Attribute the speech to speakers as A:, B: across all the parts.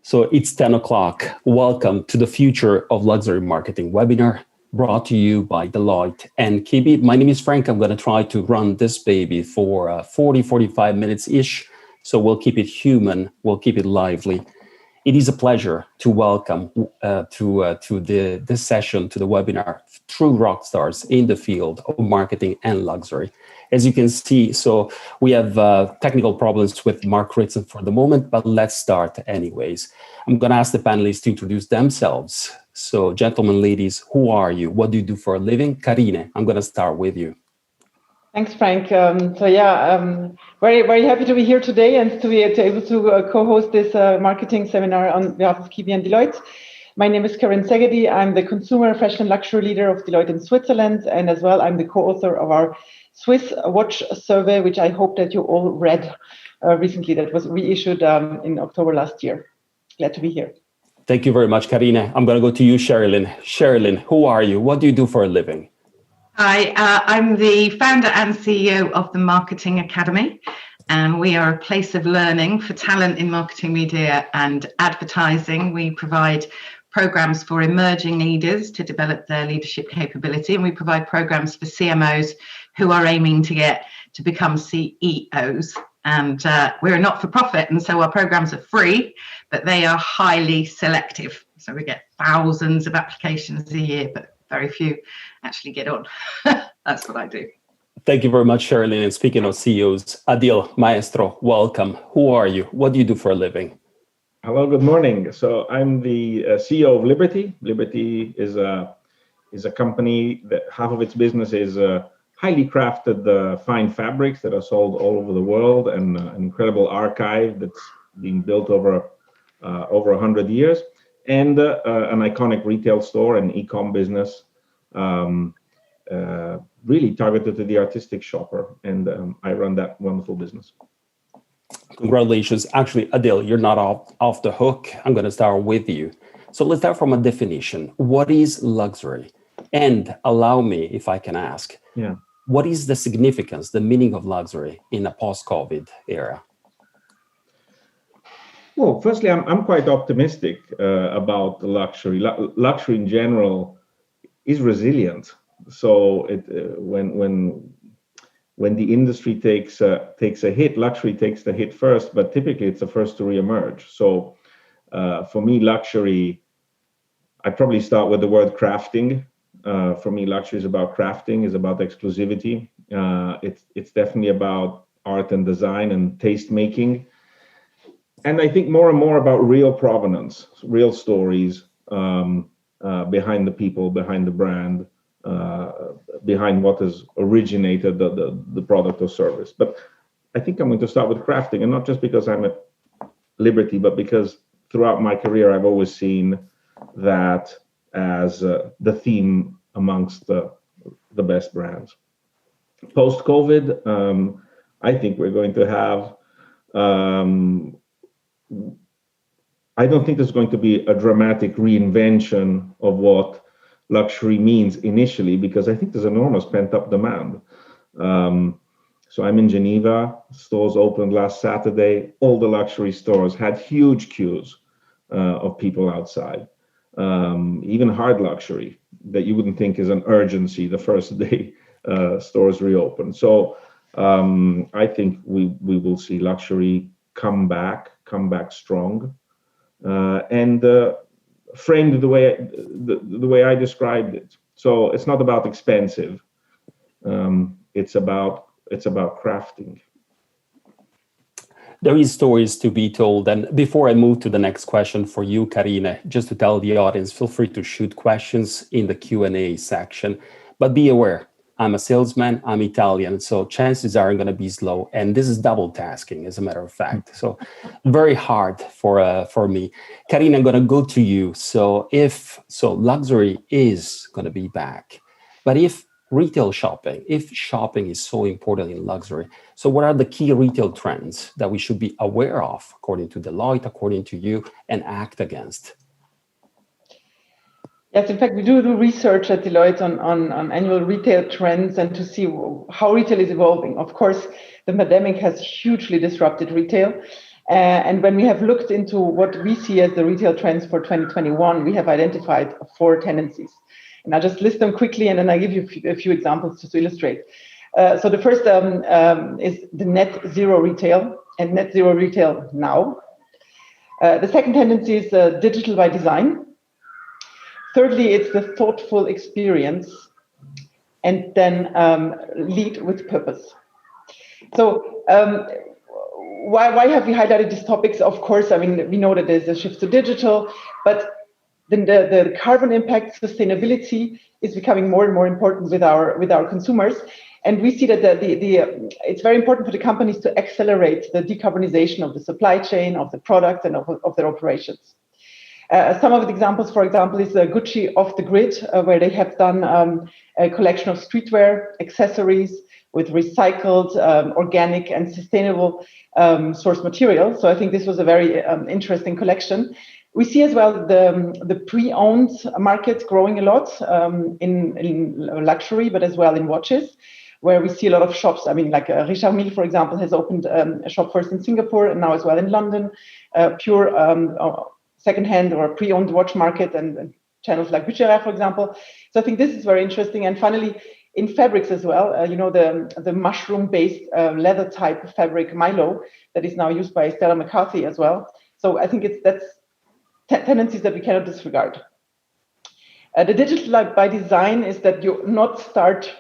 A: So it's 10 o'clock. Welcome to the Future of Luxury Marketing webinar brought to you by Deloitte and Kibi. My name is Frank. I'm going to try to run this baby for 45 minutes-ish. So we'll keep it human. We'll keep it lively. It is a pleasure to welcome to this session, to the webinar, true rock stars in the field of marketing and luxury. As you can see, so we have technical problems with Mark Ritson for the moment, but let's start anyways. I'm going to ask the panelists to introduce themselves. So gentlemen, ladies, who are you? What do you do for a living? Karine, I'm going to start with you.
B: Thanks, Frank. Very, very happy to be here today and to be able to co-host this marketing seminar on behalf of Kibi and Deloitte. My name is Karin Segedi. I'm the consumer fashion luxury leader of Deloitte in Switzerland, and as well, I'm the co-author of our Swiss watch survey, which I hope that you all read recently. That was reissued in October last year. Glad to be here.
A: Thank you very much, Karine. I'm going to go to you, Sherilyn. Sherilyn, who are you? What do you do for a living?
C: Hi, I'm the founder and CEO of the Marketing Academy, and we are a place of learning for talent in marketing, media and advertising. We provide programs for emerging leaders to develop their leadership capability, and we provide programs for CMOs who are aiming to get to become CEOs. And we're a not-for-profit, and so our programs are free, but they are highly selective. So we get thousands of applications a year, but very few actually get on. That's what I do.
A: Thank you very much, Sherilyn. And speaking of CEOs, Adil, Maestro, welcome. Who are you? What do you do for a living?
D: Hello, good morning. So I'm the CEO of Liberty. Liberty is a company that half of its business is highly crafted fine fabrics that are sold all over the world, and an incredible archive that's been built over 100 years. And an iconic retail store and e-com business really targeted to the artistic shopper. And I run that wonderful business.
A: Congratulations. Actually, Adil, you're not off the hook. I'm going to start with you. So let's start from a definition. What is luxury? And allow me, if I can ask, what is the significance, the meaning of luxury in a post-COVID era?
D: Well, firstly, I'm quite optimistic about the luxury. Luxury in general is resilient. So when the industry takes a hit, luxury takes the hit first, but typically it's the first to reemerge. So for me, luxury, I'd probably start with the word crafting. For me, luxury is about crafting, is about exclusivity. It's definitely about art and design and taste making. And I think more and more about real provenance, real stories behind the people, behind the brand, behind what has originated the product or service. But I think I'm going to start with crafting, and not just because I'm at Liberty, but because throughout my career, I've always seen that as the theme amongst the best brands. Post-COVID, I think we're going to have I don't think there's going to be a dramatic reinvention of what luxury means initially, because I think there's enormous pent-up demand. So I'm in Geneva, stores opened last Saturday. All the luxury stores had huge queues of people outside. Even hard luxury that you wouldn't think is an urgency the first day stores reopen. So I think we will see luxury come back strong, and framed the way I described it. So it's not about expensive. It's about crafting.
A: There is stories to be told. And before I move to the next question for you, Karine, just to tell the audience, feel free to shoot questions in the Q&A section. But be aware, I'm a salesman, I'm Italian, so chances are I'm going to be slow. And this is double tasking, as a matter of fact. So very hard for me. Karine, I'm going to go to you. So luxury is going to be back. But if shopping is so important in luxury, so what are the key retail trends that we should be aware of, according to Deloitte, according to you, and act against?
B: Yes, in fact, we do research at Deloitte on annual retail trends and to see how retail is evolving. Of course, the pandemic has hugely disrupted retail. And when we have looked into what we see as the retail trends for 2021, we have identified 4 tendencies. And I'll just list them quickly, and then I give you a few examples just to illustrate. So the first is the net zero retail, and net zero retail now. The second tendency is digital by design. Thirdly, it's the thoughtful experience. And then lead with purpose. So why have we highlighted these topics? Of course, I mean, we know that there's a shift to digital, but then the carbon impact, sustainability is becoming more and more important with our consumers. And we see that it's very important for the companies to accelerate the decarbonization of the supply chain, of the product, and of their operations. Some of the examples, for example, is Gucci Off the Grid, where they have done a collection of streetwear accessories with recycled, organic, and sustainable source material. So I think this was a very interesting collection. We see as well the pre-owned market growing a lot in luxury, but as well in watches, where we see a lot of shops. I mean, like Richard Mille, for example, has opened a shop first in Singapore and now as well in London. Pure secondhand or pre-owned watch market and channels like Bucherer, for example. So I think this is very interesting. And finally, in fabrics as well, the mushroom-based leather type fabric Milo that is now used by Stella McCarthy as well. So I think that's tendencies that we cannot disregard. The digital by design is that you not start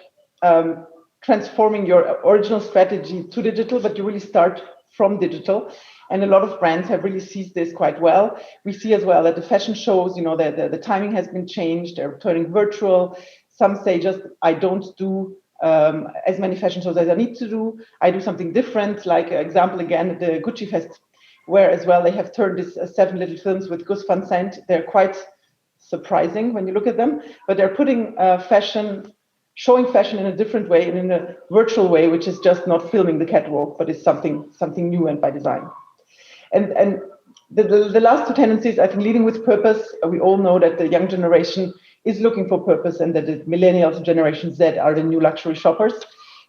B: transforming your original strategy to digital, but you really start from digital. And a lot of brands have really seized this quite well. We see as well that the fashion shows, the timing has been changed. They're turning virtual. Some say just, I don't do as many fashion shows as I need to do. I do something different. Like example, again, the Gucci Fest, where as well they have turned these 7 little films with Gus Van Sant. They're quite surprising when you look at them, but they're putting showing fashion in a different way and in a virtual way, which is just not filming the catwalk, but is something new and by design. And the last 2 tendencies, I think, leading with purpose. We all know that the young generation is looking for purpose, and that the millennials and Generation Z are the new luxury shoppers.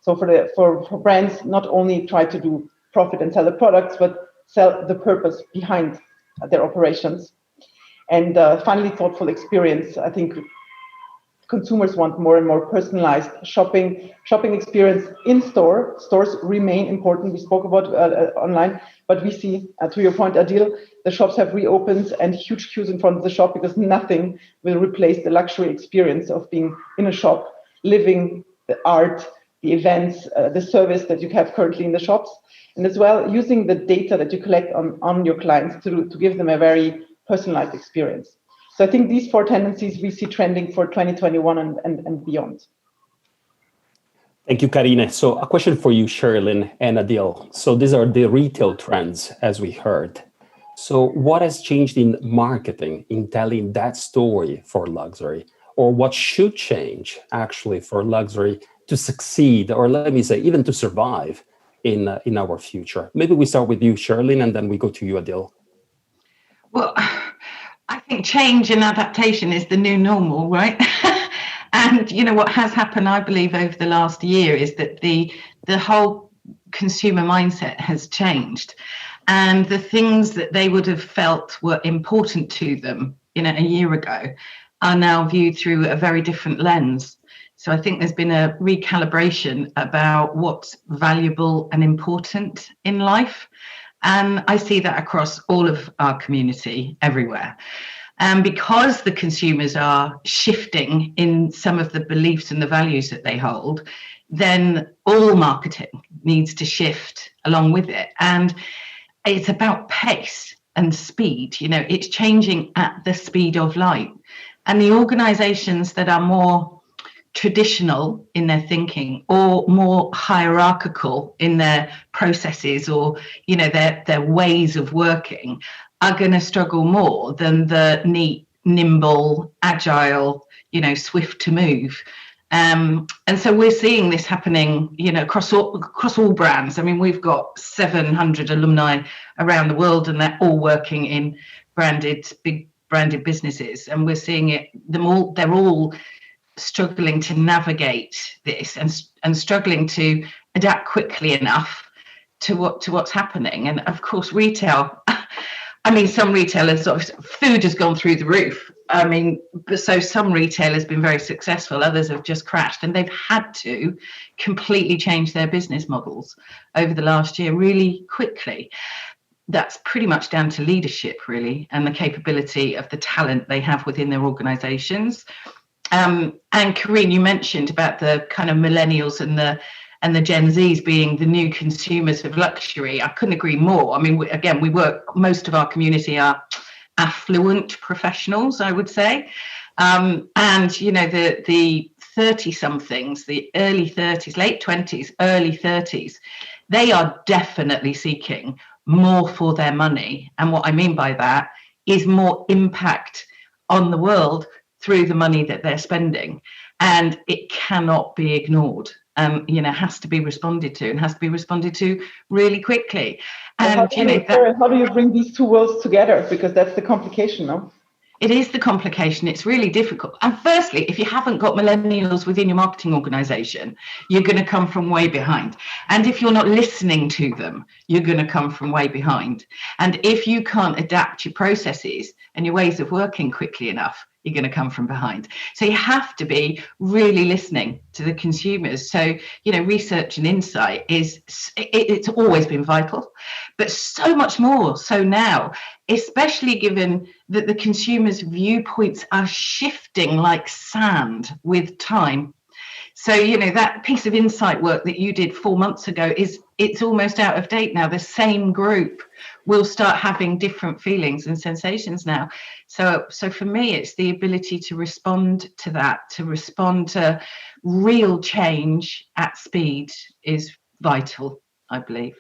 B: So for brands, not only try to do profit and sell the products, but sell the purpose behind their operations. And finally, thoughtful experience. I think consumers want more and more personalized shopping experience in store. Stores remain important. We spoke about online, but we see, to your point, Adil, the shops have reopened and huge queues in front of the shop because nothing will replace the luxury experience of being in a shop, living the art, the events, the service that you have currently in the shops, and as well using the data that you collect on your clients to give them a very personalized experience. So I think these 4 tendencies we see trending for 2021 and beyond.
A: Thank you, Karine. So a question for you, Sherilyn and Adil. So these are the retail trends, as we heard. So what has changed in marketing in telling that story for luxury? Or what should change actually for luxury to succeed, or let me say, even to survive in our future? Maybe we start with you, Sherilyn, and then we go to you, Adil.
C: Well, I think change and adaptation is the new normal, right? And what has happened, I believe, over the last year is that the whole consumer mindset has changed, and the things that they would have felt were important to them, a year ago, are now viewed through a very different lens. So I think there's been a recalibration about what's valuable and important in life. And I see that across all of our community, everywhere. And because the consumers are shifting in some of the beliefs and the values that they hold, then all marketing needs to shift along with it. And it's about pace and speed. It's changing at the speed of light. And the organizations that are more traditional in their thinking or more hierarchical in their processes or their ways of working are going to struggle more than the neat, nimble, agile, swift to move. And so we're seeing this happening, across all brands. I mean, we've got 700 alumni around the world, and they're all working in big branded businesses, and we're seeing it. They're all struggling to navigate this and struggling to adapt quickly enough to what's happening. And of course, retail. I mean, some retailers, food has gone through the roof. I mean, so some retailers have been very successful, others have just crashed, and they've had to completely change their business models over the last year really quickly. That's pretty much down to leadership, really, and the capability of the talent they have within their organizations. And Corinne, you mentioned about the kind of millennials and the Gen Zs being the new consumers of luxury. I couldn't agree more. I mean, we work, most of our community are affluent professionals, I would say. And, you know, the 30-somethings, the early 30s, late 20s, early 30s, they are definitely seeking more for their money. And what I mean by that is more impact on the world through the money that they're spending. And it cannot be ignored. You know, has to be responded to, and has to be responded to really quickly. And
B: how do you bring these two worlds together? Because that's the complication, no?
C: It is the complication. It's really difficult. And firstly, if you haven't got millennials within your marketing organization, you're going to come from way behind. And if you're not listening to them, you're going to come from way behind. And if you can't adapt your processes and your ways of working quickly enough, you're going to come from behind. So you have to be really listening to the consumers. So, you know, research and insight it's always been vital, but so much more so now, especially given that the consumers' viewpoints are shifting like sand with time. So, you know, that piece of insight work that you did 4 months ago it's almost out of date now. The same group will start having different feelings and sensations now. So for me, it's the ability to respond to that, to respond to real change at speed is vital, I believe.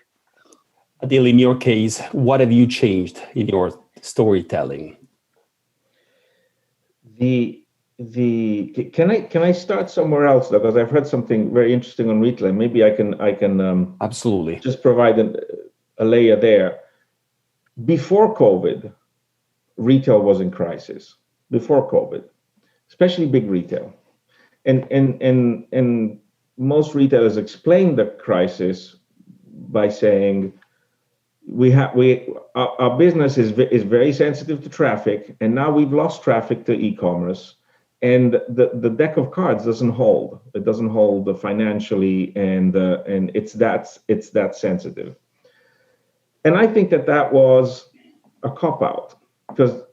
A: Adil, in your case, what have you changed in your storytelling?
D: Can I start somewhere else, because I've heard something very interesting on retail. Maybe I can
A: absolutely
D: just provide a layer there. Before COVID, retail was in crisis. Before COVID, especially big retail, and most retailers explain the crisis by saying our business is very sensitive to traffic, and now we've lost traffic to e-commerce. And the deck of cards doesn't hold. It doesn't hold financially, and it's that sensitive. And I think that was a cop-out, because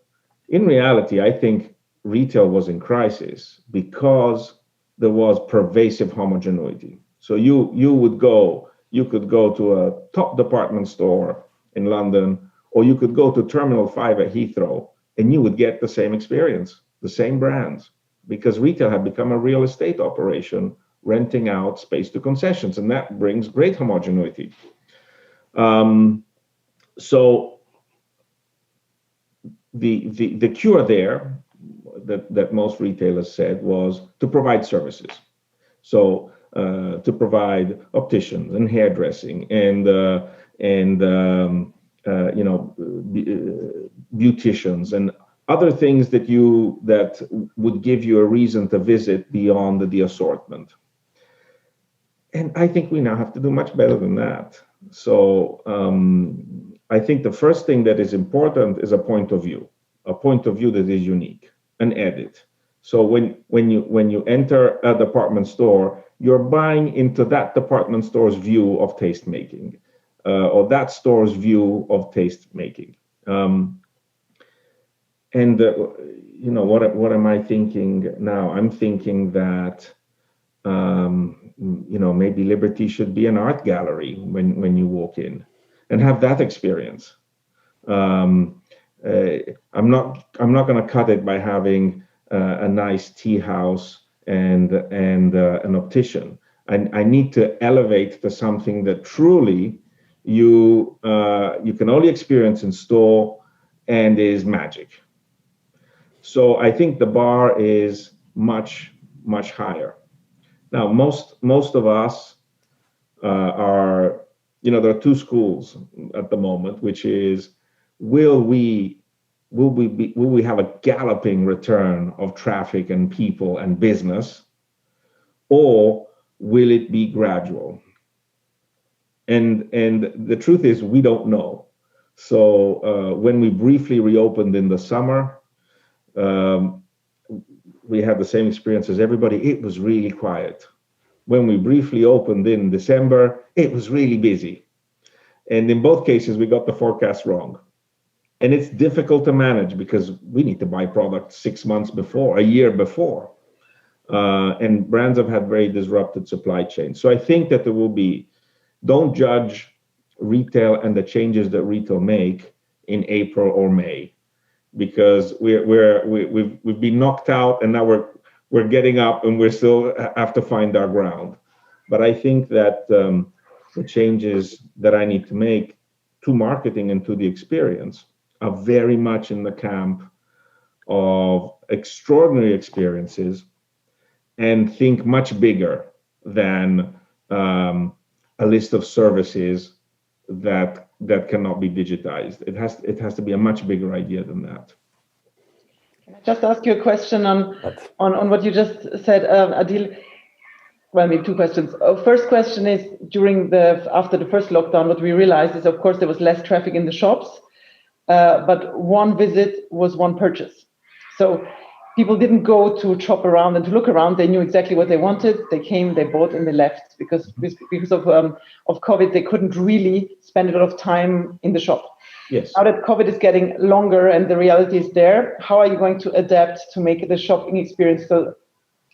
D: in reality, I think retail was in crisis because there was pervasive homogeneity. So you could go to a top department store in London, or you could go to Terminal 5 at Heathrow, and you would get the same experience, the same brands, because retail had become a real estate operation, renting out space to concessions, and that brings great homogeneity. So the cure there that most retailers said was to provide services. So to provide opticians and hairdressing and beauticians and other things that would give you a reason to visit beyond the assortment. And I think we now have to do much better than that. So I think the first thing that is important is a point of view that is unique, an edit. So when you enter a department store, you're buying into that department store's view of taste making, or that store's view of taste making. What am I thinking now? I'm thinking that maybe Liberty should be an art gallery when you walk in, and have that experience. I'm not going to cut it by having a nice tea house and an optician. I need to elevate to something that truly you can only experience in store and is magic. So I think the bar is much, much higher. Now, most of us are, there are two schools at the moment, which is, will we have a galloping return of traffic and people and business, or will it be gradual? And the truth is, we don't know. So when we briefly reopened in the summer, we had the same experience as everybody. It was really quiet. When we briefly opened in December, it was really busy. And in both cases, we got the forecast wrong. And it's difficult to manage because we need to buy products 6 months before, a year before. And brands have had very disrupted supply chains. So I think that there will be, don't judge retail and the changes that retail make in April or May, because we've been knocked out and now we're getting up and we still have to find our ground. But I think that the changes that I need to make to marketing and to the experience are very much in the camp of extraordinary experiences and think much bigger than a list of services that cannot be digitized. It has to be a much bigger idea than that.
B: Can I just ask you a question on what you just said, Adil? Well, maybe two questions. First question is, after the first lockdown, what we realized is, of course, there was less traffic in the shops, but one visit was one purchase. So people didn't go to shop around and to look around. They knew exactly what they wanted. They came, they bought, and they left, because of COVID, they couldn't really spend a lot of time in the shop.
D: Yes.
B: Now that COVID is getting longer and the reality is there, how are you going to adapt to make the shopping experience so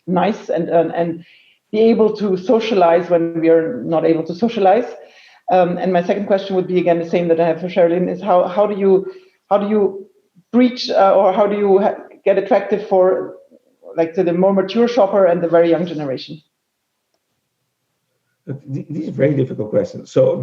B: nice and be able to socialize when we are not able to socialize? And my second question would be, again, the same that I have for Sherilyn, is how do you reach or how do you get attractive for, like, to the more mature shopper and the very young generation?
D: These are very difficult questions. So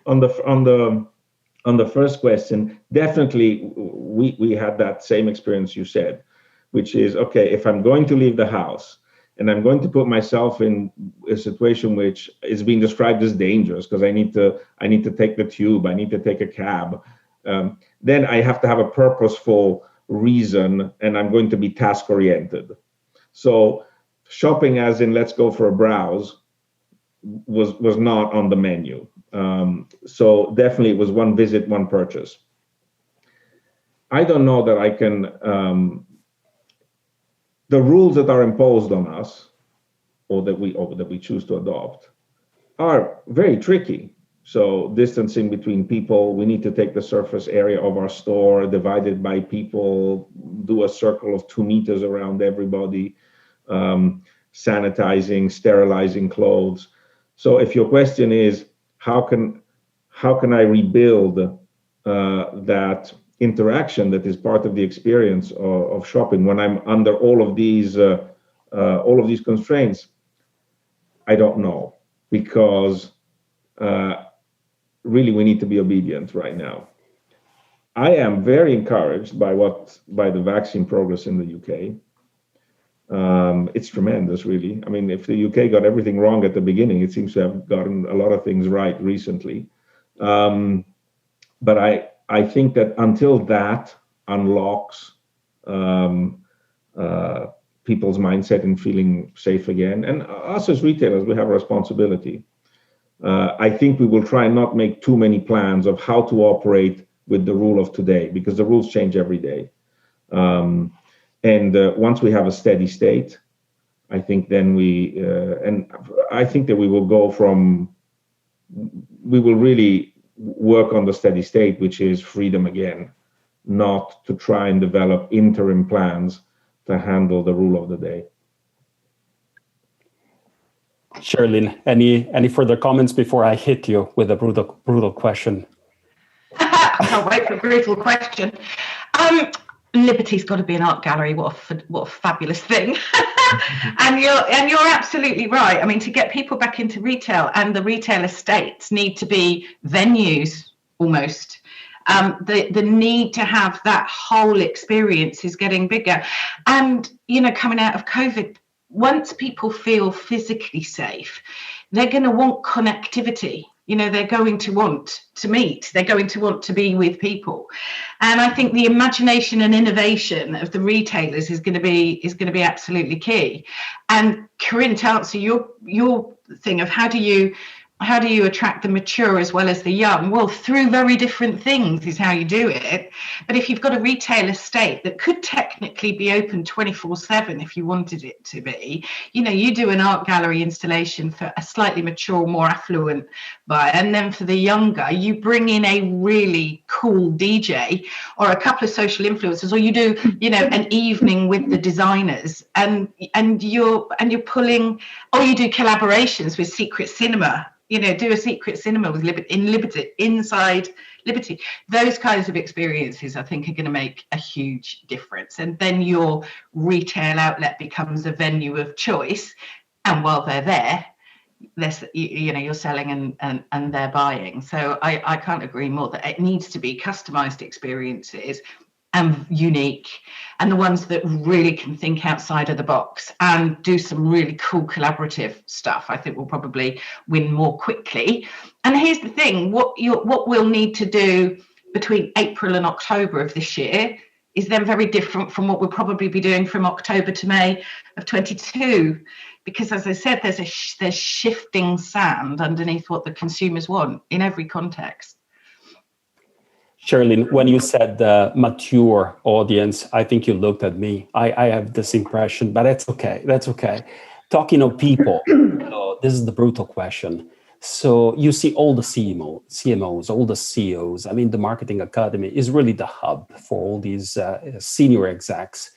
D: on the first question, definitely we had that same experience you said, which is, okay, if I'm going to leave the house and I'm going to put myself in a situation which is being described as dangerous because I need to take the tube, I need to take a cab, then I have to have a purposeful reason, and I'm going to be task oriented. So shopping as in let's go for a browse was not on the menu. So definitely it was one visit, one purchase. I don't know that I can, the rules that are imposed on us or that we choose to adopt are very tricky. So distancing between people, we need to take the surface area of our store, divide it by people, do a circle of 2 meters around everybody, sanitizing, sterilizing clothes. So if your question is, how can I rebuild that interaction that is part of the experience of shopping when I'm under all of these constraints? I don't know, because really we need to be obedient right now. I am very encouraged by the vaccine progress in the UK. It's tremendous, really. I mean, if the UK got everything wrong at the beginning, it seems to have gotten a lot of things right recently. But I think that until that unlocks people's mindset and feeling safe again, and us as retailers, we have a responsibility. I think we will try and not make too many plans of how to operate with the rule of today, because the rules change every day. And once we have a steady state, I think then I think that we will really work on the steady state, which is freedom again, not to try and develop interim plans to handle the rule of the day.
A: Sherilyn, any further comments before I hit you with a brutal question?
C: I can't wait for a brutal question. Liberty's got to be an art gallery. What a fabulous thing. and you're absolutely right. I mean, to get people back into retail, and the retail estates need to be venues almost. The need to have that whole experience is getting bigger. And, coming out of COVID, once people feel physically safe, they're going to want connectivity. They're going to want to meet. They're going to want to be with people. And I think the imagination and innovation of the retailers is going to be absolutely key. And Corinne, to answer your thing of how do you how do you attract the mature as well as the young? Well, through very different things is how you do it. But if you've got a retail estate that could technically be open 24/7 if you wanted it to be, you do an art gallery installation for a slightly mature, more affluent buyer. And then for the younger, you bring in a really cool DJ or a couple of social influencers, or you do, an evening with the designers, and you're pulling, or you do collaborations with Secret Cinema. Do a secret cinema with Liberty, inside Liberty. Those kinds of experiences, I think, are going to make a huge difference. And then your retail outlet becomes a venue of choice. And while they're there, you're selling and they're buying. So I can't agree more that it needs to be customized experiences and unique, and the ones that really can think outside of the box and do some really cool collaborative stuff, I think will probably win more quickly. And here's the thing, what we'll need to do between April and October of this year is then very different from what we'll probably be doing from October to May of 22, because as I said, there's shifting sand underneath what the consumers want in every context.
A: Sherilyn, when you said the mature audience, I think you looked at me. I have this impression, but that's okay. That's okay. Talking of people, this is the brutal question. So you see all the CMOs, all the CEOs. I mean, the Marketing Academy is really the hub for all these senior execs.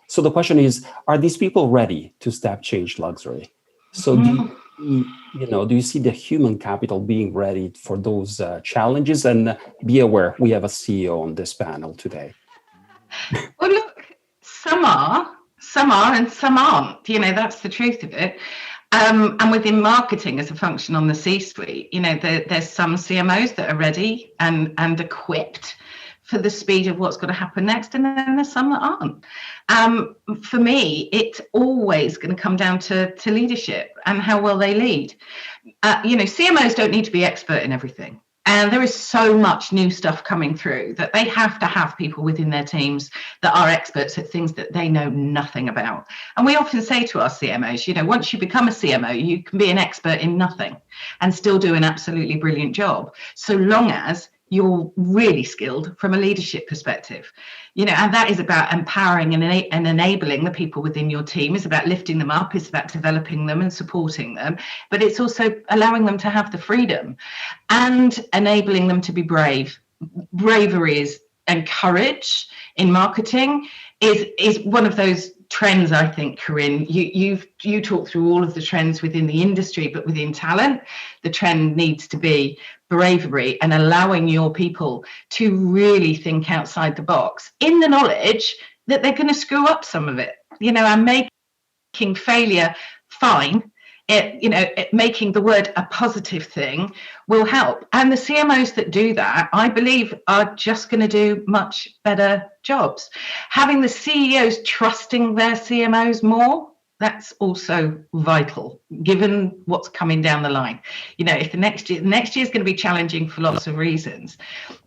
A: So the question is, are these people ready to step change luxury? So do you see the human capital being ready for those challenges? And be aware, we have a CEO on this panel today.
C: Well, look, some are, and some aren't. That's the truth of it. And within marketing as a function on the C-suite, there's some CMOs that are ready and equipped for the speed of what's going to happen next, and then there's some that aren't. For me, it's always going to come down to leadership and how well they lead. CMOs don't need to be expert in everything. And there is so much new stuff coming through that they have to have people within their teams that are experts at things that they know nothing about. And we often say to our CMOs, once you become a CMO, you can be an expert in nothing and still do an absolutely brilliant job, so long as you're really skilled from a leadership perspective, and that is about empowering and enabling the people within your team. It's about lifting them up. It's about developing them and supporting them, but it's also allowing them to have the freedom and enabling them to be brave. Bravery and courage in marketing is one of those trends, I think, Corinne. You talk through all of the trends within the industry, but within talent, the trend needs to be bravery and allowing your people to really think outside the box in the knowledge that they're going to screw up some of it, and making failure fine. Making the word a positive thing will help. And the CMOs that do that, I believe, are just going to do much better jobs. Having the CEOs trusting their CMOs more, that's also vital, given what's coming down the line. If the next year is going to be challenging for lots of reasons,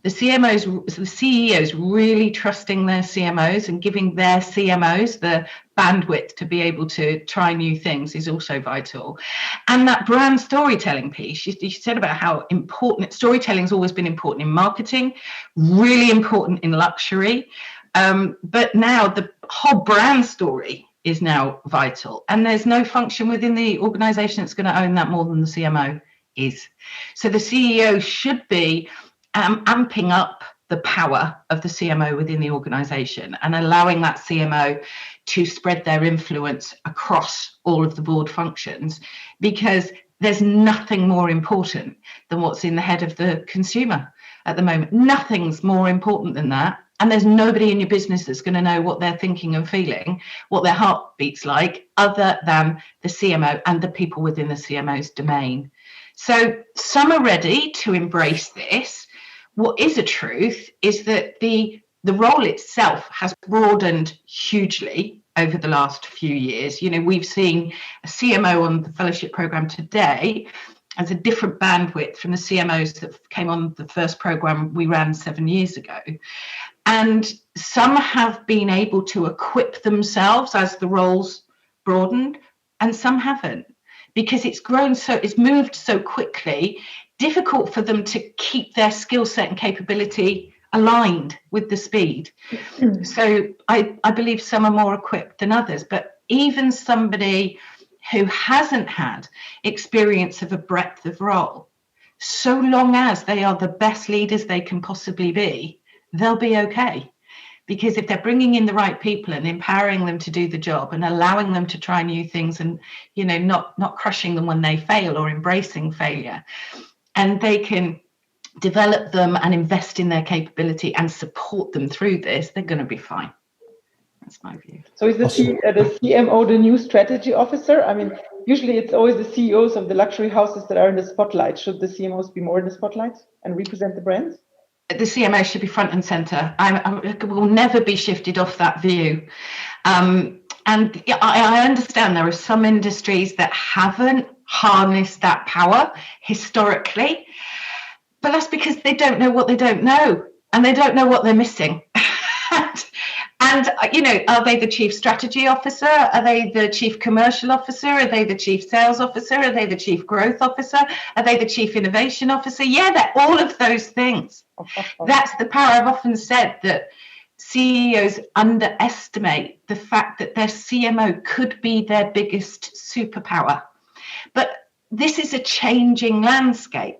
C: the CEOs really trusting their CMOs and giving their CMOs the bandwidth to be able to try new things is also vital. And that brand storytelling piece, you said about how important storytelling has always been important in marketing, really important in luxury. But now the whole brand story is now vital. And there's no function within the organization that's going to own that more than the CMO is. So the CEO should be amping up the power of the CMO within the organization and allowing that CMO to spread their influence across all of the board functions, because there's nothing more important than what's in the head of the consumer at the moment. Nothing's more important than that. And there's nobody in your business that's going to know what they're thinking and feeling, what their heart beats like, other than the CMO and the people within the CMO's domain. So some are ready to embrace this. What is a truth is that the role itself has broadened hugely over the last few years. We've seen a CMO on the fellowship program today as a different bandwidth from the CMOs that came on the first program we ran 7 years ago. And some have been able to equip themselves as the roles broadened, and some haven't, because it's moved so quickly, difficult for them to keep their skill set and capability aligned with the speed. So I believe some are more equipped than others, but even somebody who hasn't had experience of a breadth of role, so long as they are the best leaders they can possibly be, they'll be okay. Because if they're bringing in the right people and empowering them to do the job and allowing them to try new things and, not crushing them when they fail or embracing failure, and they can develop them and invest in their capability and support them through this, they're going to be fine. That's my view.
B: So is the CMO the new strategy officer? I mean, usually it's always the CEOs of the luxury houses that are in the spotlight. Should the CMOs be more in the spotlight and represent the brands?
C: The CMO should be front and center. I will never be shifted off that view. And I understand there are some industries that haven't harnessed that power historically, but that's because they don't know what they don't know, and they don't know what they're missing. And are they the chief strategy officer? Are they the chief commercial officer? Are they the chief sales officer? Are they the chief growth officer? Are they the chief innovation officer? Yeah, they're all of those things. That's the power. I've often said that CEOs underestimate the fact that their CMO could be their biggest superpower. But this is a changing landscape.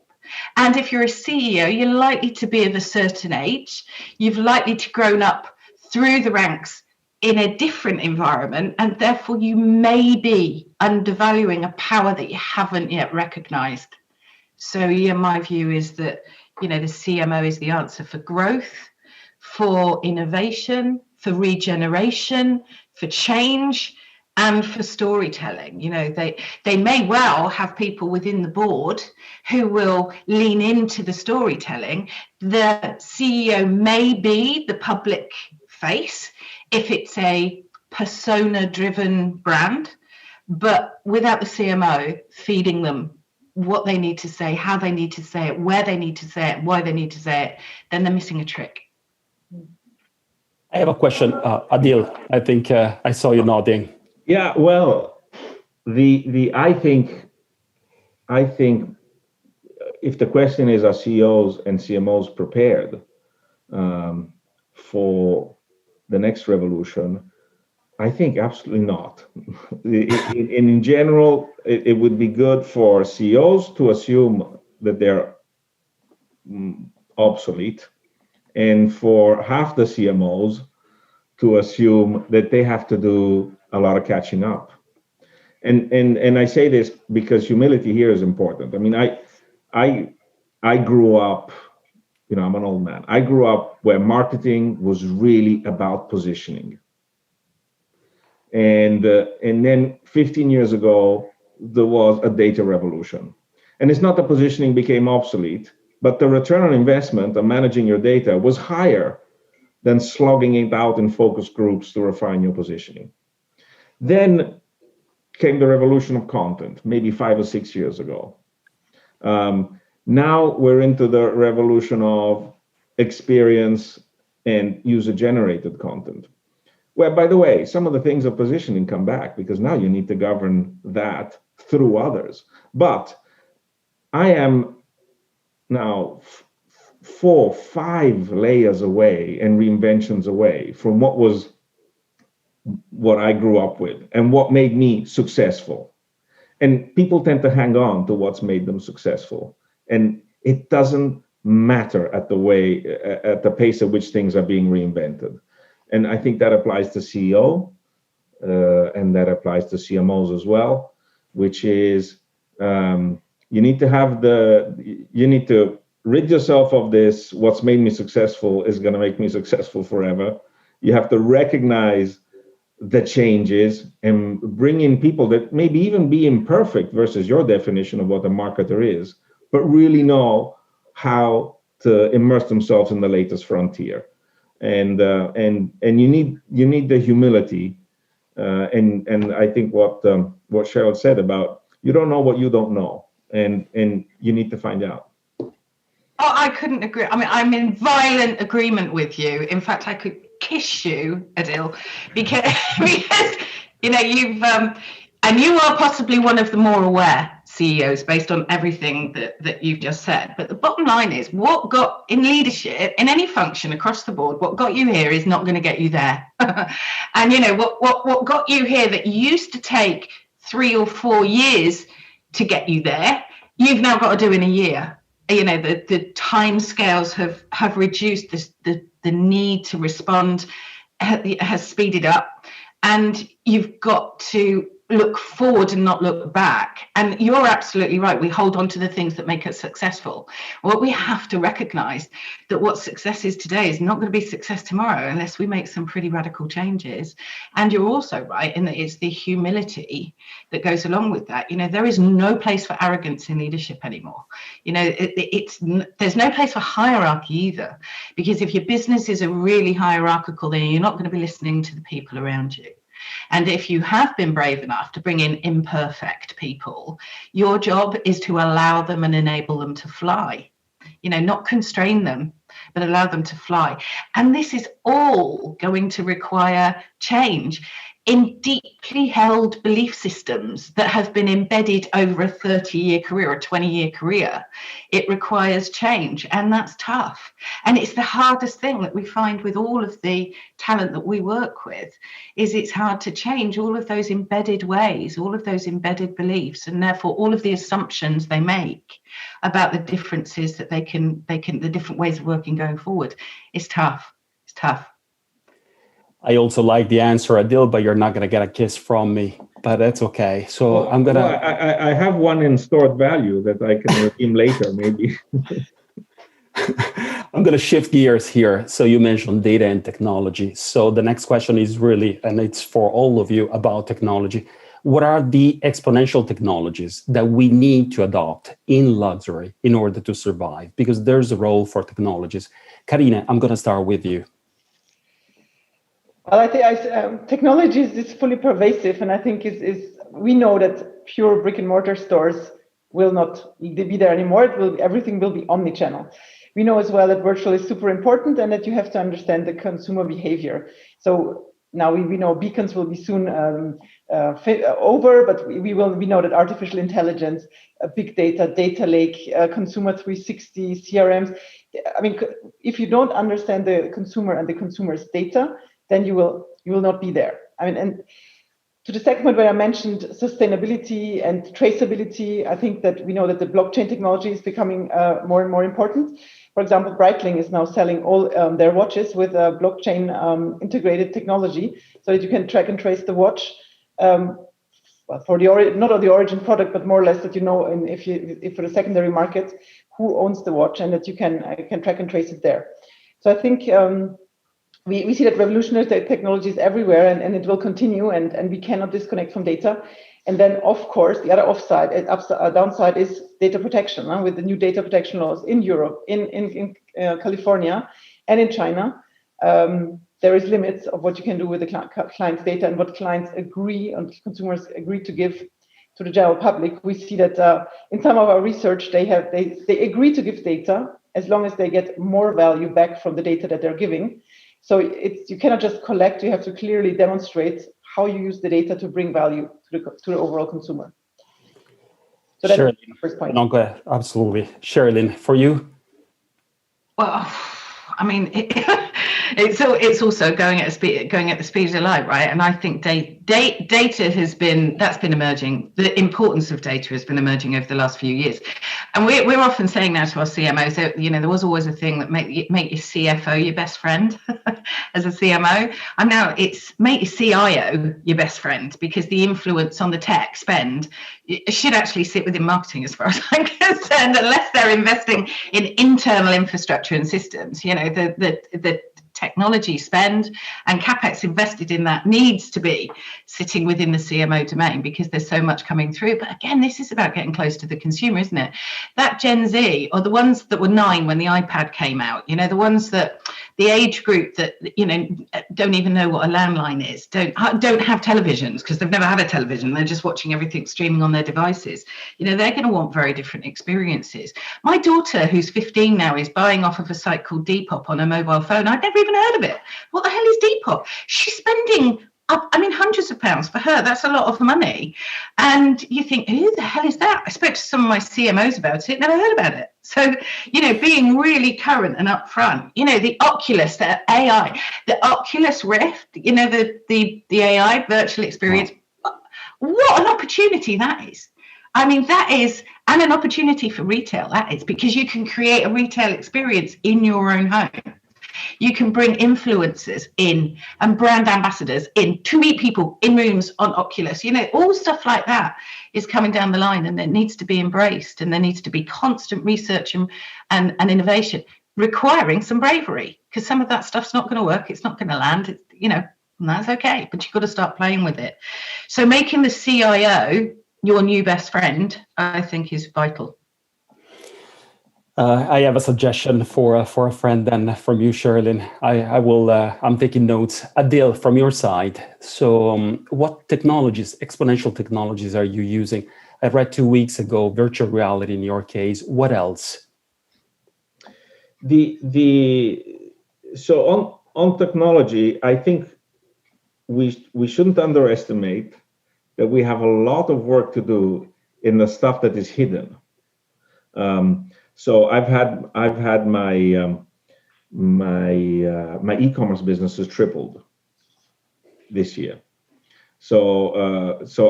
C: And if you're a CEO, you're likely to be of a certain age. You've likely to grown up through the ranks in a different environment, and therefore you may be undervaluing a power that you haven't yet recognized. So my view is that the CMO is the answer for growth, for innovation, for regeneration, for change, and for storytelling. They may well have people within the board who will lean into the storytelling. The CEO may be the public face if it's a persona-driven brand, but without the CMO feeding them what they need to say, how they need to say it, where they need to say it, why they need to say it, then they're missing a trick.
A: I have a question, Adil. I think I saw you nodding.
D: Yeah, well, I think if the question is, are CEOs and CMOs prepared for the next revolution, I think absolutely not. In general, it would be good for CEOs to assume that they're obsolete, and for half the CMOs to assume that they have to do a lot of catching up. And I say this because humility here is important. I mean, I grew up, I'm an old man. I grew up where marketing was really about positioning. And then 15 years ago, there was a data revolution. And it's not that positioning became obsolete, but the return on investment of managing your data was higher than slogging it out in focus groups to refine your positioning. Then came the revolution of content, maybe 5 or 6 years ago. Now we're into the revolution of experience and user-generated content, where, by the way, some of the things of positioning come back because now you need to govern that through others. But I am now 4, 5 layers away and reinventions away from what I grew up with and what made me successful. And people tend to hang on to what's made them successful. And it doesn't matter at the pace at which things are being reinvented. And I think that applies to CEO and that applies to CMOs as well, which is you need to rid yourself of this. What's made me successful is going to make me successful forever. You have to recognize the changes and bring in people that maybe even be imperfect versus your definition of what a marketer is, but really know how to immerse themselves in the latest frontier. And you need the humility. And I think what Cheryl said about you don't know what you don't know, and you need to find out.
C: Oh, I couldn't agree. I mean, I'm in violent agreement with you. In fact, I could kiss you, Adil, because And you are possibly one of the more aware CEOs based on everything that you've just said. But the bottom line is, what got in leadership in any function across the board, what got you here is not going to get you there. And what got you here that used to take 3 or 4 years to get you there, you've now got to do in a year. The time scales have reduced, the need to respond has speeded up, and you've got to look forward and not look back. And you're absolutely right. We hold on to the things that make us successful. What we have to recognize that what success is today is not going to be success tomorrow unless we make some pretty radical changes. And you're also right in that it's the humility that goes along with that. There is no place for arrogance in leadership anymore. There's no place for hierarchy either, because if your business is a really hierarchical, then you're not going to be listening to the people around you. And if you have been brave enough to bring in imperfect people, your job is to allow them and enable them to fly, not constrain them, but allow them to fly. And this is all going to require change in deeply held belief systems that have been embedded over a 30-year career or 20-year career. It requires change, and that's tough. And it's the hardest thing that we find with all of the talent that we work with, is it's hard to change all of those embedded ways, all of those embedded beliefs, and therefore all of the assumptions they make about the differences that they can, the different ways of working going forward. It's tough. It's tough.
A: I also like the answer, Adil, but you're not going to get a kiss from me, but that's okay. So I'm going to...
D: I have one in stored value that I can redeem later, maybe.
A: I'm going to shift gears here. So you mentioned data and technology. So the next question is really, and it's for all of you, about technology. What are the exponential technologies that we need to adopt in luxury in order to survive? Because there's a role for technologies. Karina, I'm going to start with you.
B: Well, I think technology is fully pervasive, and I think we know that pure brick and mortar stores will not be there anymore. Everything will be omni-channel. We know as well that virtual is super important, and that you have to understand the consumer behavior. So now we know beacons will be soon over, but we know that artificial intelligence, big data, data lake, consumer 360, CRMs. I mean, if you don't understand the consumer and the consumer's data, then you will not be there. I mean, and to the second point where I mentioned sustainability and traceability, I think that we know that the blockchain technology is becoming more and more important. For example, Breitling is now selling all their watches with a blockchain integrated technology, so that you can track and trace the watch for the not of the origin product, but more or less that if for the secondary market, who owns the watch, and that you can track and trace it there. So I think. We see that revolutionary technology is everywhere, and it will continue, and we cannot disconnect from data. And then, of course, the other downside is data protection. With the new data protection laws in Europe, in California, and in China, there is limits of what you can do with the client's data and what clients agree and consumers agree to give to the general public. We see that in some of our research, they agree to give data as long as they get more value back from the data that they're giving. So you cannot just collect, you have to clearly demonstrate how you use the data to bring value to the overall consumer. So that's the first point.
A: No, go ahead. Absolutely. Sherilyn, for you?
C: Well, I mean, it's also going at the speed of light, right? And I think data has been emerging. The importance of data has been emerging over the last few years. And we're often saying now to our CMOs that, there was always a thing that make your CFO your best friend as a CMO. And now it's make your CIO your best friend, because the influence on the tech spend should actually sit within marketing, as far as I'm concerned, unless they're investing in internal infrastructure and systems. The technology spend and CapEx invested in that needs to be sitting within the CMO domain, because there's so much coming through. But again, this is about getting close to the consumer, isn't it? That Gen Z, or the ones that were 9 when the iPad came out, the ones that the age group that, don't even know what a landline is, don't have televisions because they've never had a television. They're just watching everything streaming on their devices. They're going to want very different experiences. My daughter, who's 15 now, is buying off of a site called Depop on her mobile phone. I'd never even heard of it. What the hell is Depop? She's spending I mean, hundreds of pounds for her, that's a lot of money. And you think, who the hell is that? I spoke to some of my CMOs about it, never heard about it. So, being really current and upfront, the Oculus, the AI, the Oculus Rift, the AI virtual experience, what an opportunity that is. I mean, that is, and an opportunity for retail, that is, because you can create a retail experience in your own home. You can bring influencers in and brand ambassadors in to meet people in rooms on Oculus. All stuff like that is coming down the line, and it needs to be embraced, and there needs to be constant research and innovation, requiring some bravery, because some of that stuff's not going to work. It's not going to land, and that's okay, but you've got to start playing with it. So making the CIO your new best friend, I think, is vital.
A: I have a suggestion for a friend then from you, Sherilyn. I will. I'm taking notes. Adil, from your side. So, what technologies, exponential technologies, are you using? I read 2 weeks ago virtual reality in your case. What else?
D: So on technology, I think we shouldn't underestimate that we have a lot of work to do in the stuff that is hidden. So I've had my my e-commerce business has tripled this year. So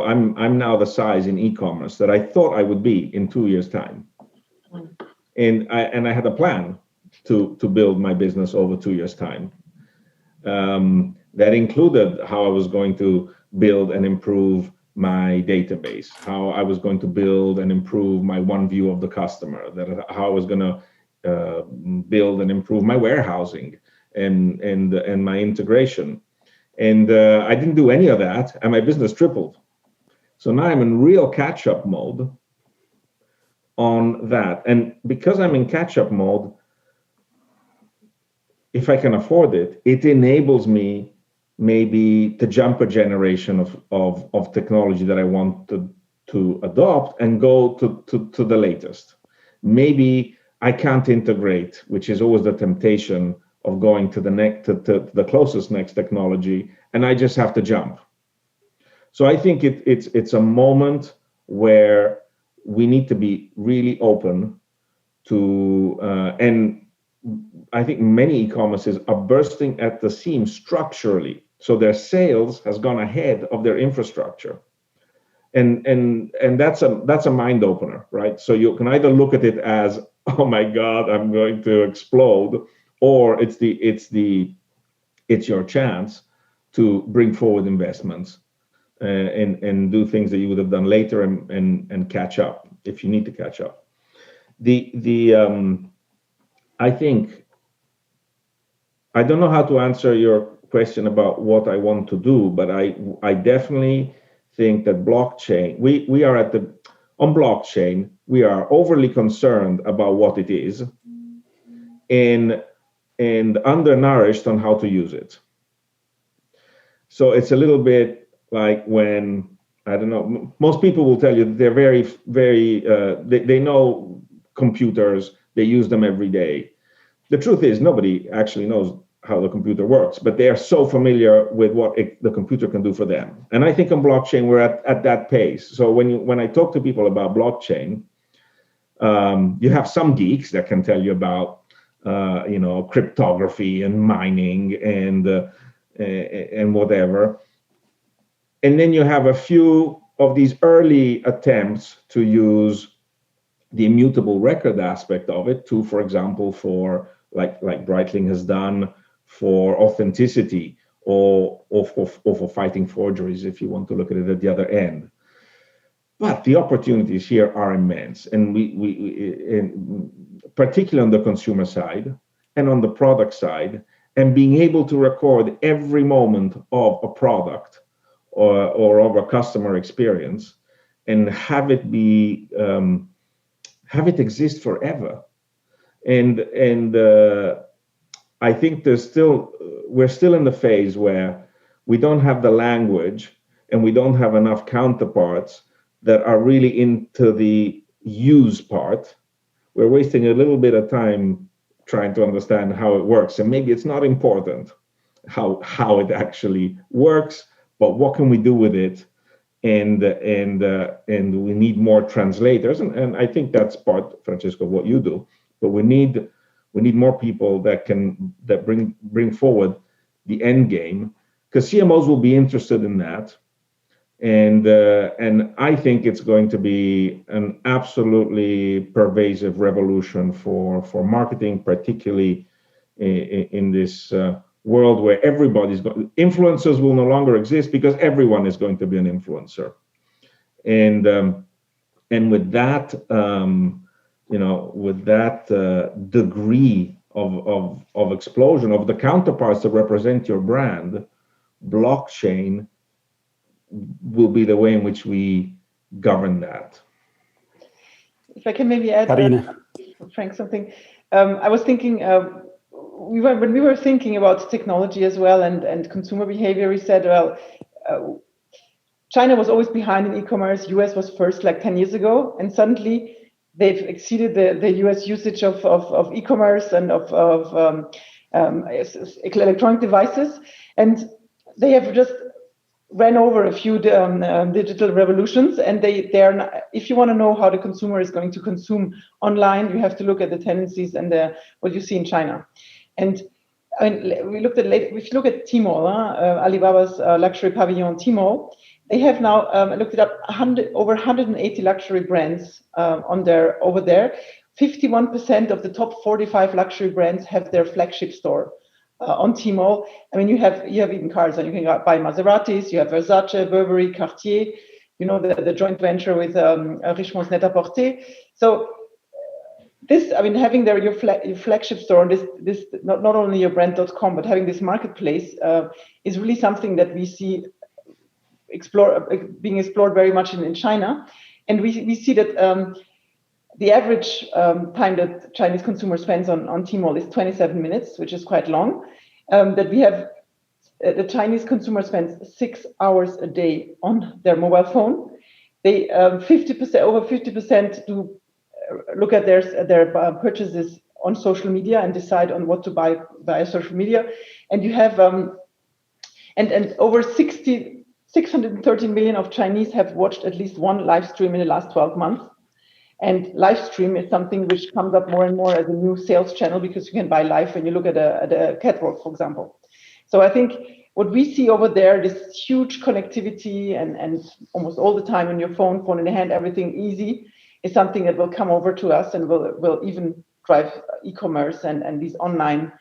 D: I'm now the size in e-commerce that I thought I would be in 2 years' time, and I had a plan to build my business over 2 years' time. That included how I was going to build and improve my database, how I was going to build and improve my one view of the customer, how I was going to build and improve my warehousing and my integration. And I didn't do any of that, and my business tripled. So now I'm in real catch-up mode on that. And because I'm in catch-up mode, if I can afford it, it enables me maybe to jump a generation of technology that I want to adopt and go to the latest. Maybe I can't integrate, which is always the temptation of going to the closest next technology, and I just have to jump. So I think it's a moment where we need to be really open to and I think many e-commerces are bursting at the seams structurally. So their sales has gone ahead of their infrastructure. And that's a mind opener, right? So you can either look at it as, oh my God, I'm going to explode, or it's your chance to bring forward investments and do things that you would have done later and catch up if you need to catch up. I think, I don't know how to answer your question about what I want to do, but I definitely think that blockchain, we are on blockchain, we are overly concerned about what it is and undernourished on how to use it. So it's a little bit like when, I don't know, most people will tell you that they're very, very, they know computers, they use them every day. The truth is nobody actually knows how the computer works, but they are so familiar with what the computer can do for them. And I think on blockchain, we're at that pace. So when I talk to people about blockchain, you have some geeks that can tell you about, cryptography and mining and whatever. And then you have a few of these early attempts to use the immutable record aspect of it to, for example, for like Breitling has done, for authenticity or for fighting forgeries, if you want to look at it at the other end. But the opportunities here are immense, and we particularly on the consumer side and on the product side, and being able to record every moment of a product or of a customer experience and have it be have it exist forever. And I think we're still in the phase where we don't have the language and we don't have enough counterparts that are really into the use part. We're wasting a little bit of time trying to understand how it works. And maybe it's not important how it actually works, but what can we do with it? And we need more translators, and I think that's part, Francesco, of what you do. But we need more people that bring forward the end game, because CMOs will be interested in that, and I think it's going to be an absolutely pervasive revolution for marketing, particularly in this world where influencers will no longer exist, because everyone is going to be an influencer, and with that degree of explosion of the counterparts that represent your brand, blockchain will be the way in which we govern that.
B: If I can maybe add, Frank, something. I was thinking, when we were thinking about technology as well and consumer behavior, we said, well, China was always behind in e-commerce. US was first like 10 years ago, and suddenly they've exceeded the US usage of e-commerce and of electronic devices, and they have just ran over a few digital revolutions, and they are not, if you want to know how the consumer is going to consume online, you have to look at the tendencies and what you see in China. And I mean, if you look at Tmall, Alibaba's luxury pavilion Tmall, they have now looked it up, over 180 luxury brands over there. 51% of the top 45 luxury brands have their flagship store on Tmall. I mean, you have even cars, and you can buy Maseratis, you have Versace, Burberry, Cartier, the joint venture with Richemont's Net-a-Porter. So this, I mean, having your flagship store on this not only your brand.com, but having this marketplace is really something that we see being explored very much in China. And we see that the average time that Chinese consumer spends on Tmall is 27 minutes, which is quite long. That we have the Chinese consumer spends 6 hours a day on their mobile phone. They over 50% do look at their purchases on social media and decide on what to buy via social media. And you have and over 613 million of Chinese have watched at least one live stream in the last 12 months. And live stream is something which comes up more and more as a new sales channel, because you can buy live when you look at a catwalk, for example. So I think what we see over there, this huge connectivity and almost all the time on your phone in the hand, everything easy, is something that will come over to us and will even drive e-commerce and these online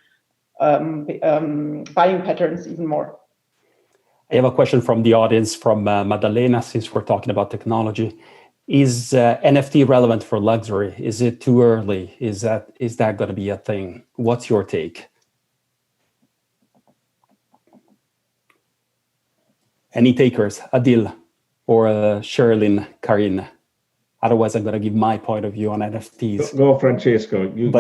B: buying patterns even more.
A: I have a question from the audience, from Madalena, since we're talking about technology. Is NFT relevant for luxury? Is it too early? Is that going to be a thing? What's your take? Any takers? Adil or Sherilyn, Karin? Otherwise, I'm going to give my point of view on NFTs.
D: Go, Francesco.
A: It's
D: you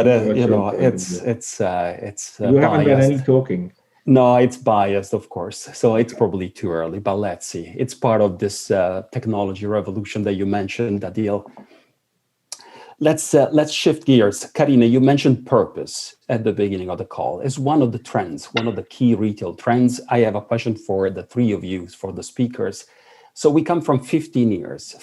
D: haven't done any talking.
A: No, it's biased, of course. So it's probably too early, but let's see. It's part of this technology revolution that you mentioned, Adil. Let's shift gears. Karina, you mentioned purpose at the beginning of the call. It's one of the trends, one of the key retail trends. I have a question for the three of you, for the speakers. So we come from 15 years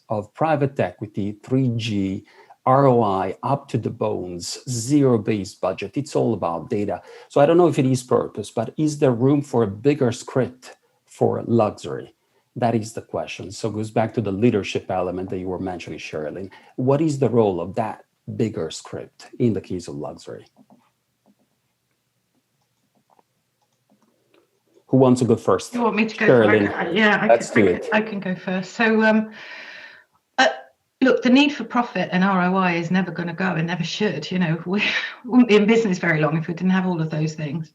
A: of private equity, 3G, ROI, up to the bones, zero-based budget. It's all about data. So I don't know if it is purpose, but is there room for a bigger script for luxury? That is the question. So it goes back to the leadership element that you were mentioning, Sherilyn. What is the role of that bigger script in the case of luxury? Who wants to go first?
C: You want me to go
A: Sherilyn,
C: first? Yeah, I can go first. So look, the need for profit and ROI is never going to go, and never should. We wouldn't be in business very long if we didn't have all of those things.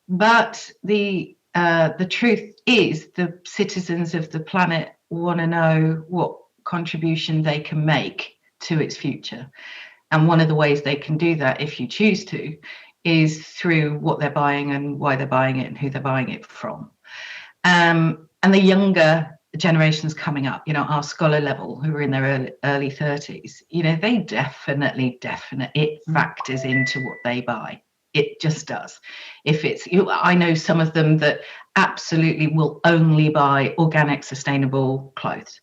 C: But the truth is, the citizens of the planet want to know what contribution they can make to its future. And one of the ways they can do that, if you choose to, is through what they're buying and why they're buying it and who they're buying it from. And the younger generations coming up, our scholar level, who are in their early 30s, they definitely, it factors into what they buy. It just does. If it's, I know some of them that absolutely will only buy organic, sustainable clothes.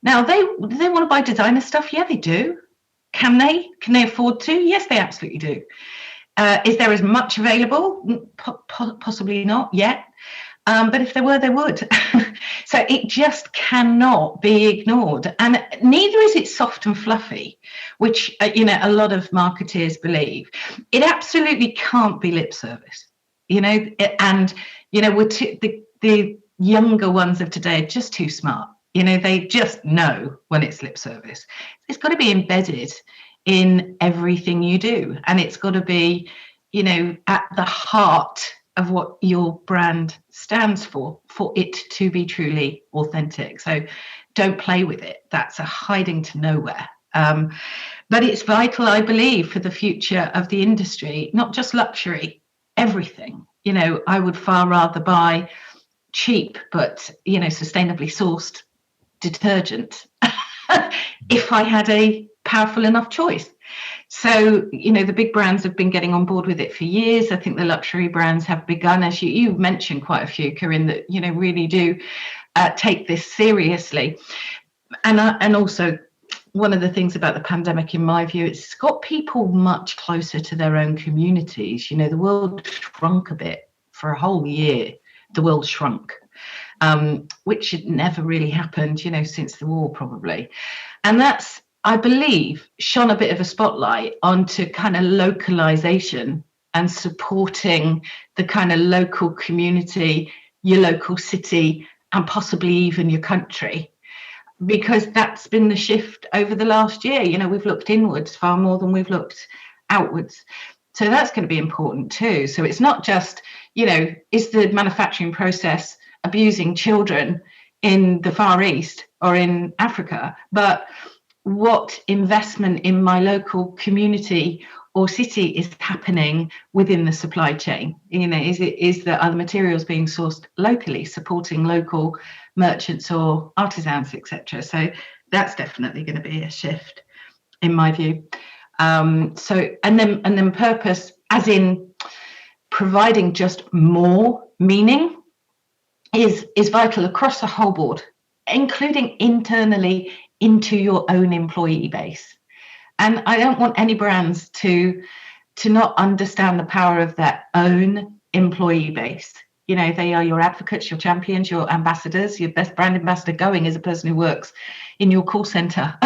C: Now, do they want to buy designer stuff? Yeah, they do. Can they? Can they afford to? Yes, they absolutely do. Is there as much available? Possibly not yet. But if there were, they would. So it just cannot be ignored. And neither is it soft and fluffy, which, a lot of marketeers believe. It absolutely can't be lip service, and, the younger ones of today are just too smart. They just know when it's lip service. It's got to be embedded in everything you do. And it's got to be, at the heart of what your brand stands for it to be truly authentic. So don't play with it. That's a hiding to nowhere. But it's vital, I believe, for the future of the industry, not just luxury, everything. I would far rather buy cheap, but, sustainably sourced detergent if I had a powerful enough choice. So, the big brands have been getting on board with it for years. I think the luxury brands have begun, as you mentioned quite a few, Corinne, that, really do take this seriously. And also, one of the things about the pandemic, in my view, it's got people much closer to their own communities. The world shrunk a bit for a whole year. The world shrunk, which had never really happened, since the war, probably. And that's, I believe, shone a bit of a spotlight onto kind of localization and supporting the kind of local community, your local city, and possibly even your country, because that's been the shift over the last year. We've looked inwards far more than we've looked outwards. So that's going to be important too. So it's not just, is the manufacturing process abusing children in the Far East or in Africa, but what investment in my local community or city is happening within the supply chain? Is the other materials being sourced locally, supporting local merchants or artisans, etc.? So that's definitely going to be a shift, in my view. And then purpose, as in providing just more meaning, is vital across the whole board, including internally into your own employee base. And I don't want any brands to not understand the power of their own employee base. They are your advocates, your champions, your ambassadors. Your best brand ambassador going is a person who works in your call center.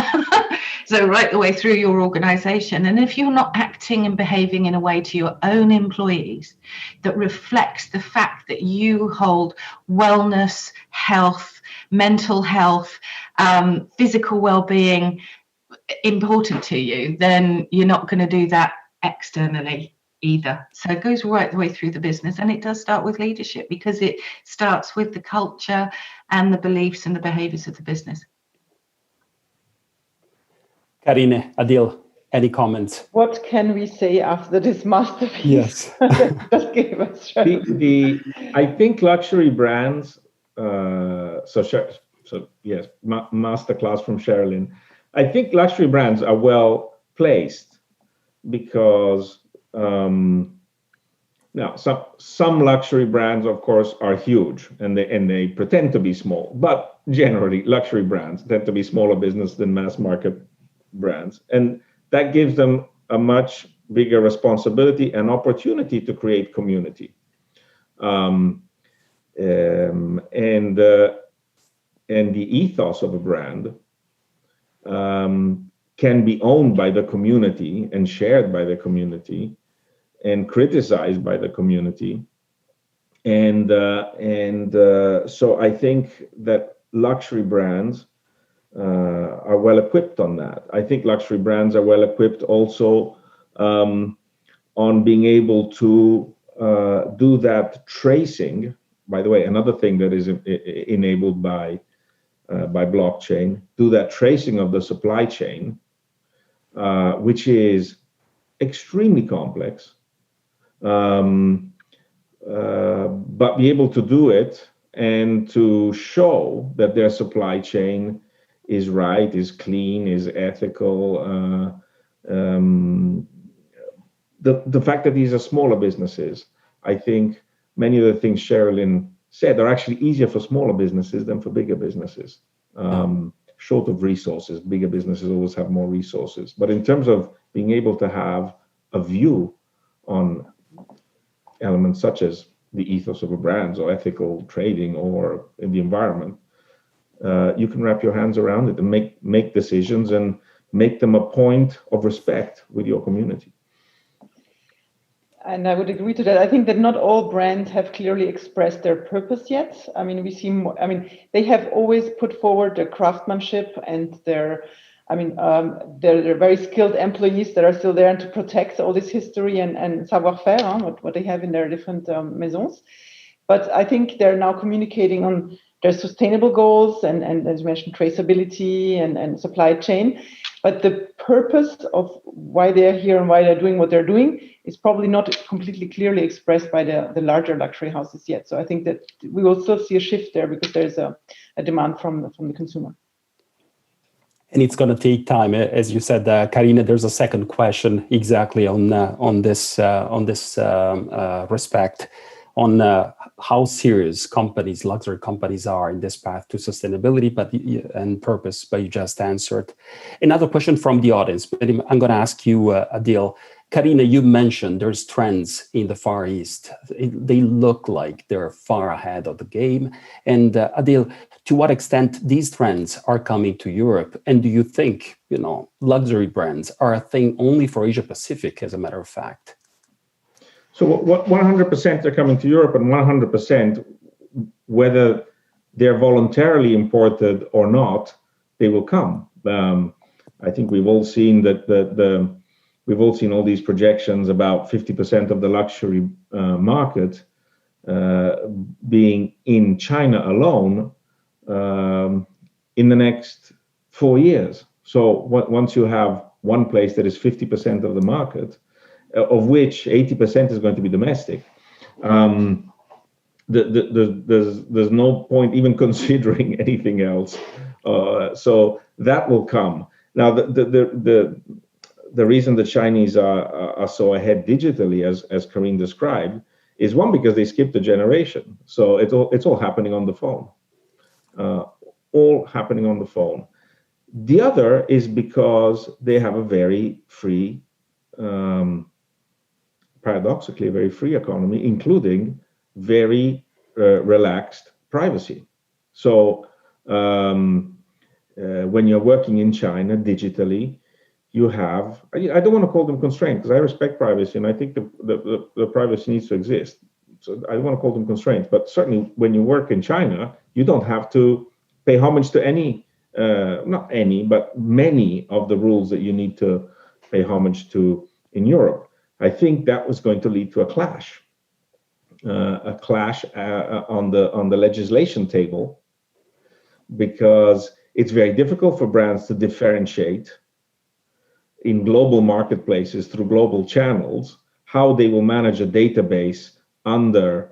C: So right the way through your organization. And if you're not acting and behaving in a way to your own employees that reflects the fact that you hold wellness, health, mental health, physical well-being important to you, then you're not going to do that externally either. So it goes right the way through the business, and it does start with leadership, because it starts with the culture and the beliefs and the behaviors of the business.
A: Karine, Adil, any comments?
B: What can we say after this masterpiece?
A: Yes.
B: Just gave us.
D: I think luxury brands. Yes, masterclass from Sherilyn. I think luxury brands are well placed because now some luxury brands, of course, are huge and they pretend to be small, but generally luxury brands tend to be smaller business than mass market brands, and that gives them a much bigger responsibility and opportunity to create community. And the ethos of a brand can be owned by the community and shared by the community and criticized by the community. And so I think that luxury brands are well equipped on that. I think luxury brands are well equipped also on being able to do that tracing. By the way, another thing that is enabled by blockchain, do that tracing of the supply chain, which is extremely complex, but be able to do it and to show that their supply chain is right, is clean, is ethical, the fact that these are smaller businesses, I think many of the things Sherilyn said are actually easier for smaller businesses than for bigger businesses. Short of resources, bigger businesses always have more resources. But in terms of being able to have a view on elements such as the ethos of a brand or ethical trading or in the environment, you can wrap your hands around it and make decisions and make them a point of respect with your community.
B: And I would agree to that. I think that not all brands have clearly expressed their purpose yet. I mean, we see more, I mean, they have always put forward their craftsmanship and their very skilled employees that are still there and to protect all this history and savoir-faire, what they have in their different maisons. But I think they're now communicating on their sustainable goals and as you mentioned, traceability and supply chain. But the purpose of why they're here and why they're doing what they're doing is probably not completely clearly expressed by the larger luxury houses yet. So I think that we will still see a shift there because there's a demand from the consumer.
A: And it's going to take time, as you said, Karina. There's a second question exactly on this respect, on how serious luxury companies are in this path to sustainability and purpose, but you just answered. Another question from the audience, but I'm going to ask you, Adil. Karina, you mentioned there's trends in the Far East. They look like they're far ahead of the game. And Adil, to what extent these trends are coming to Europe? And do you think, luxury brands are a thing only for Asia Pacific, as a matter of fact?
D: So what 100% are coming to Europe, and 100%, whether they're voluntarily imported or not, they will come. I think we've all seen that we've all seen all these projections about 50% of the luxury market being in China alone in the next 4 years. So once you have one place that is 50% of the market, of which 80% is going to be domestic, there's no point even considering anything else. So that will come. Now, the reason the Chinese are so ahead digitally, as Karine described, is one, because they skipped a generation. So it's all happening on the phone. All happening on the phone. The other is because they have a very free, paradoxically, a very free economy, including very relaxed privacy. So when you're working in China digitally, you have, I don't want to call them constraints, because I respect privacy and I think the privacy needs to exist. So I don't want to call them constraints, but certainly when you work in China, you don't have to pay homage to any, not any, but many of the rules that you need to pay homage to in Europe. I think that was going to lead to a clash on the legislation table, because it's very difficult for brands to differentiate in global marketplaces through global channels how they will manage a database under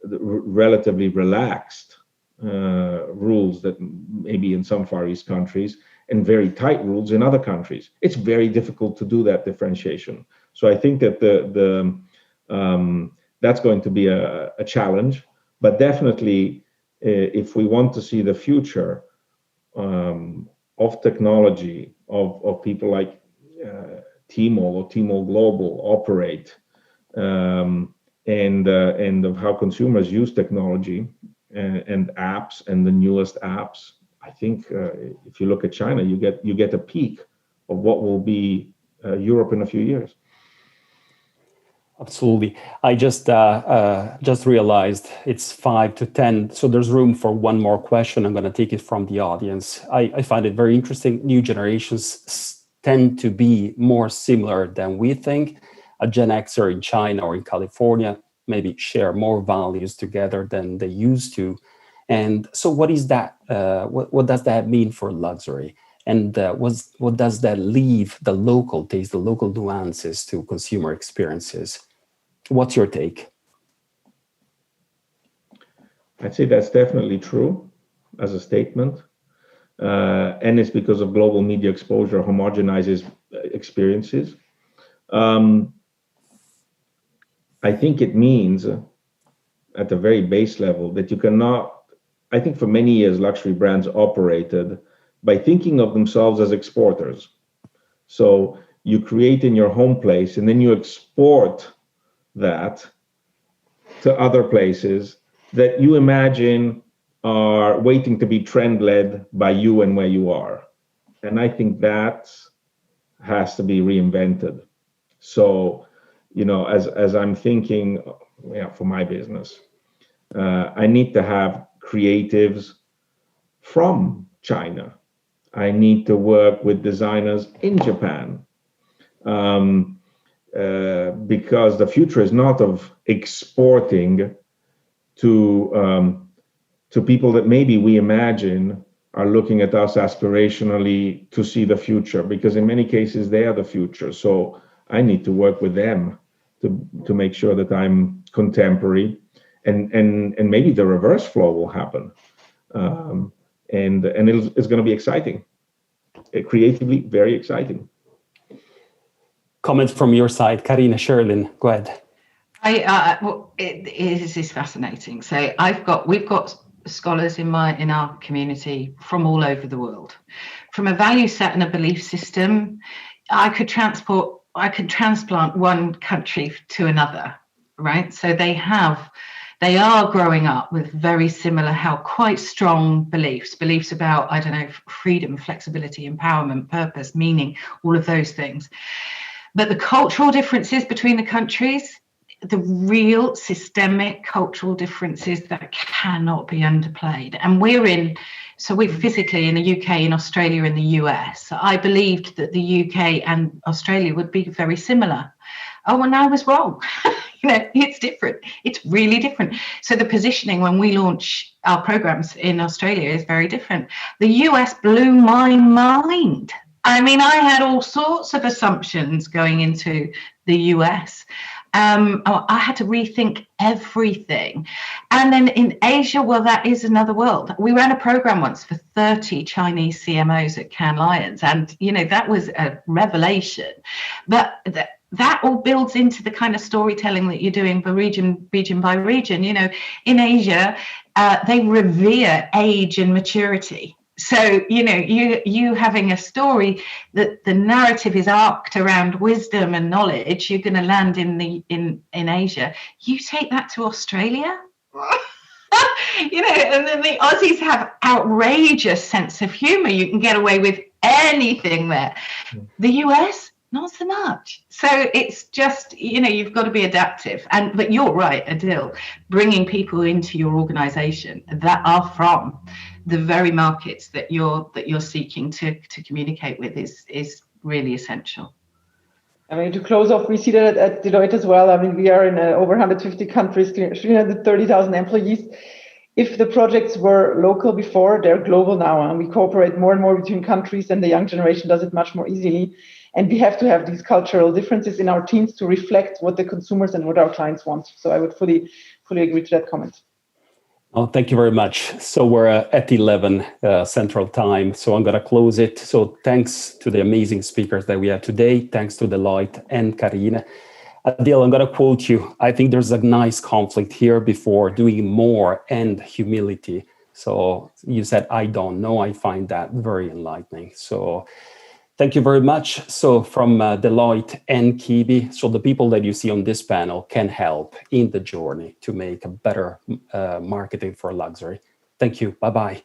D: relatively relaxed rules that maybe in some Far East countries and very tight rules in other countries. It's very difficult to do that differentiation. So I think that that's going to be a challenge, but definitely if we want to see the future of technology, of people like Tmall or Tmall Global operate, and of how consumers use technology and apps and the newest apps, I think if you look at China, you get a peek of what will be Europe in a few years.
A: Absolutely. I just realized it's 5 to 10, so there's room for one more question. I'm going to take it from the audience. I find it very interesting. New generations tend to be more similar than we think. A Gen Xer in China or in California maybe share more values together than they used to. And so what is that? What does that mean for luxury? And what does that leave the local taste, the local nuances to consumer experiences? What's your take?
D: I'd say that's definitely true as a statement. And it's because of global media exposure homogenizes experiences. I think it means at the very base level that you cannot, I think for many years, luxury brands operated by thinking of themselves as exporters. So you create in your home place and then you export that to other places that you imagine are waiting to be trend led by you and where you are. And I think that has to be reinvented. So, as I'm thinking, for my business, I need to have creatives from China. I need to work with designers in Japan, because the future is not of exporting to people that maybe we imagine are looking at us aspirationally to see the future, because in many cases they are the future. So I need to work with them to make sure that I'm contemporary, and maybe the reverse flow will happen, and it's going to be exciting, creatively very exciting.
A: Comments from your side, Karina, Sherlyn, go ahead.
C: It is fascinating. So we've got scholars in our community from all over the world. From a value set and a belief system, I could transplant one country to another, right? So they are growing up with very similar, quite strong beliefs about, I don't know, freedom, flexibility, empowerment, purpose, meaning, all of those things. But the cultural differences between the countries, the real systemic cultural differences that cannot be underplayed. And we're physically in the UK, in Australia, in the US. I believed that the UK and Australia would be very similar. Oh, and I was wrong. It's different. It's really different. So the positioning when we launch our programs in Australia is very different. The US blew my mind. I mean, I had all sorts of assumptions going into the US. I had to rethink everything. And then in Asia, well, that is another world. We ran a program once for 30 Chinese CMOs at Cannes Lions. And, that was a revelation. But that all builds into the kind of storytelling that you're doing for region by region. In Asia, they revere age and maturity. So, you having a story that the narrative is arced around wisdom and knowledge, you're going to land in Asia. You take that to Australia, and then the Aussies have outrageous sense of humor. You can get away with anything there. The US, not so much. So it's just, you've got to be adaptive. But you're right, Adil, bringing people into your organization that are from the very markets that you're seeking to communicate with is really essential.
B: I mean, to close off, we see that at Deloitte as well. I mean, we are in over 150 countries, 330,000 employees. If the projects were local before, they're global now, and we cooperate more and more between countries, and the young generation does it much more easily. And we have to have these cultural differences in our teams to reflect what the consumers and what our clients want. So I would fully agree to that comment.
A: Oh, thank you very much. So we're at 11 Central Time, so I'm going to close it. So thanks to the amazing speakers that we had today. Thanks to Deloitte and Karina. Adil, I'm going to quote you. I think there's a nice conflict here before doing more and humility. So you said, I don't know. I find that very enlightening. So thank you very much. So from Deloitte and Kibi, so the people that you see on this panel can help in the journey to make a better marketing for luxury. Thank you. Bye-bye.